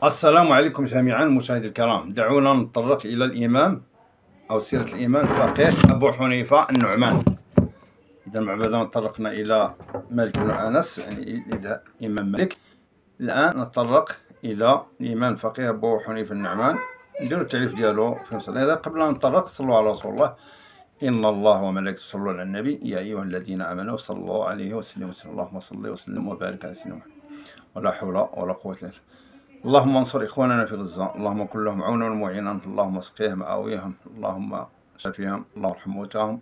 السلام عليكم جميعا مشاهدي الكرام. دعونا نتطرق إلى الإمام أو سيرة الإمام الفقيه أبو حنيفة النعمان. إذا مع بعد تطرقنا إلى مالك بن أنس، يعني إلى إمام مالك. الآن نتطرق إلى الإمام الفقيه أبو حنيفة النعمان، نديرو التعريف ديالو في مسألة. إذا قبل أن نتطرق صلوا على رسول الله. إن الله وملائكته يصلون على النبي يا أيها الذين آمنوا صلوا عليه وسلموا. اللهم صل وسلم وبارك على سيدنا محمد ولا حول ولا قوة إلا بالله. اللهم انصر إخواننا في غزة، اللهم كن لهم عونا ومعينا، اللهم اسقيهم مآويهم، اللهم شفيهم، اللهم ارحم موتاهم.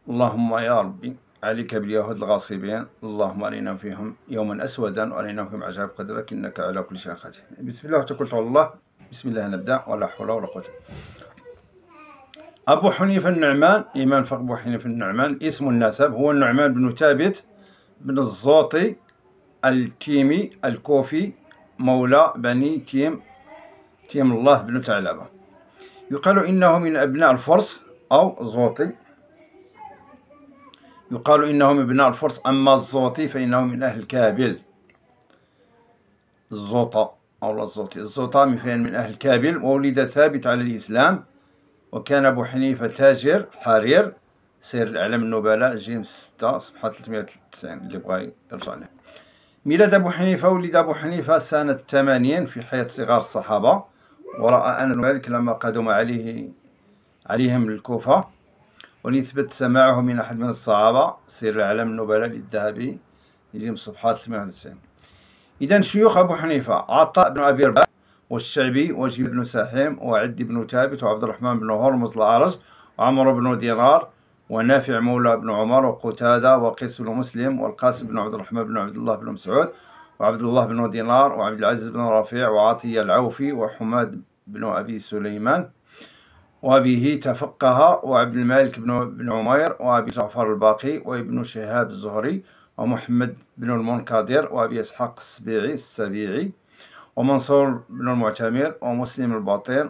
اللهم يا ربي عليك باليهود الغاصبين، اللهم أرنا فيهم يوما أسودا وأرنا فيهم عجائب قدرك إنك على كل شيء قدير. بسم الله وتوكلت على الله. بسم الله نبدأ ولا حول ولا قوة. أبو حنيفة النعمان، إمام فقيه أبو حنيفة النعمان، اسم النسب هو النعمان بن ثابت بن الزوطي التيمي الكوفي، مولى بني تيم الله بن ثعلبة. يقال إنه من أبناء الفرس أو الزوطي، يقال إنه من أبناء الفرس، أما الزوطي فإنه من أهل كابل. الزوطة أو الزوطي، الزوطة من أهل كابل، وولد ثابت على الإسلام. وكان أبو حنيفة تاجر حرير. سير الأعلام النبلاء جيم 6 صفحة 393 اللي بغى يرجع له. ميلاد أبو حنيفة، ولد أبو حنيفة سنة 80 في حياة صغار الصحابة، ورأى أنس مالك لما قدم عليهم الكوفة، وليثبت سماعه من أحد من الصحابة. سير الأعلام النبلاء للذهبي يجي من صفحة 391. إذا شيوخ أبو حنيفة: عطاء بن أبي رباح، والشعبي، وجيب بن سحيم، وعدي بن ثابت، وعبد الرحمن بن هرمز الأعرج، وعمر بن دينار، ونافع مولى بن عمر، وقتادة، وقيس بن مسلم، والقاسم بن عبد الرحمن بن عبد الله بن مسعود، وعبد الله بن دينار، وعبد العزيز بن رفيع، وعطية العوفي، وحماد بن أبي سليمان، وأبيه تفقه، وعبد الملك بن عمير، وأبي جعفر الباقي، وابن شهاب الزهري، ومحمد بن المنكدر، وأبي إسحاق السبيعي، ومنصور بن المعتمر، ومسلم الباطن،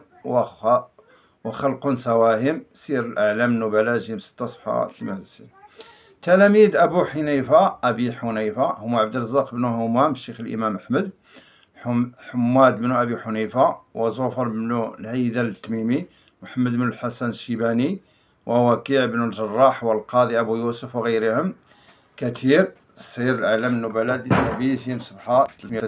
وخلق سواهم. سير الأعلام النبلاء جيم 6 صفحة 390. تلاميذ أبي حنيفة هم عبد الرزاق بن همام الشيخ الإمام أحمد، حماد بن أبي حنيفة، وزفر بن الهيثم التميمي، محمد بن الحسن الشيباني، ووكيع بن الجراح، والقاضي أبو يوسف، وغيرهم كثير. سير الأعلام النبلاء للذهبي جيم صفحة 300.